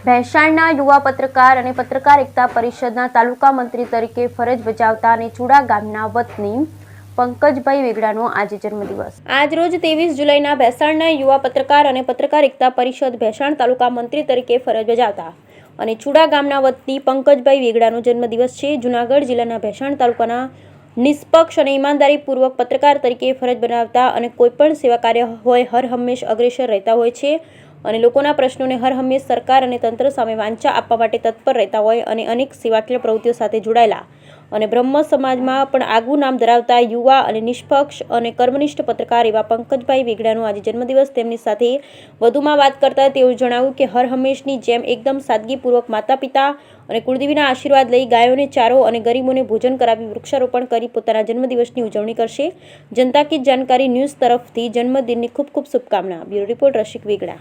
ભેંસાણના યુવા પત્રકાર અને પત્રકાર એકતા પરિષદના તાલુકા મંત્રી તરીકે ફરજ બજાવતા અને ચુડા ગામના વતની પંકજભાઈ વેગડાનો આજે જન્મદિવસ. આજરોજ 23 જુલાઈના ભેંસાણના યુવા પત્રકાર અને પત્રકાર એકતા પરિષદ ભેંસાણ તાલુકા મંત્રી તરીકે ફરજ બજાવતા અને ચુડા ગામના વતની પંકજભાઈ વેગડાનો જન્મદિવસ છે. જૂનાગઢ જિલ્લાના ભેંસાણ તાલુકાના નિષ્પક્ષ અને ઈમાનદારીપૂર્વક પત્રકાર તરીકે ફરજ બજાવતા અને કોઈપણ સેવા કાર્ય હોય હર હંમેશ અગ્રેસર રહેતા હોય છે અને લોકોના પ્રશ્નોને હર હંમેશ સરકાર અને તંત્ર સામે વાંચા આપવા માટે તત્પર રહેતા હોય અને અનેક સેવાકીય પ્રવૃત્તિઓ સાથે જોડાયેલા અને બ્રહ્મ સમાજમાં પણ આગવું નામ ધરાવતા યુવા અને નિષ્પક્ષ અને કર્મનિષ્ઠ પત્રકાર એવા પંકજભાઈ વેગડાનો આજે જન્મદિવસ. તેમની સાથે વધુમાં વાત કરતા તેઓએ જણાવ્યું કે હર હંમેશની જેમ એકદમ સાદગીપૂર્વક માતા પિતા અને કુળદેવીના આશીર્વાદ લઈ ગાયોને ચારો અને ગરીબોને ભોજન કરાવી વૃક્ષારોપણ કરી પોતાના જન્મદિવસની ઉજવણી કરશે. જનતા કી જાણકારી ન્યૂઝ તરફથી જન્મદિનની ખૂબ ખૂબ શુભકામના. બ્યુરો રિપોર્ટ રસિક વેગડા.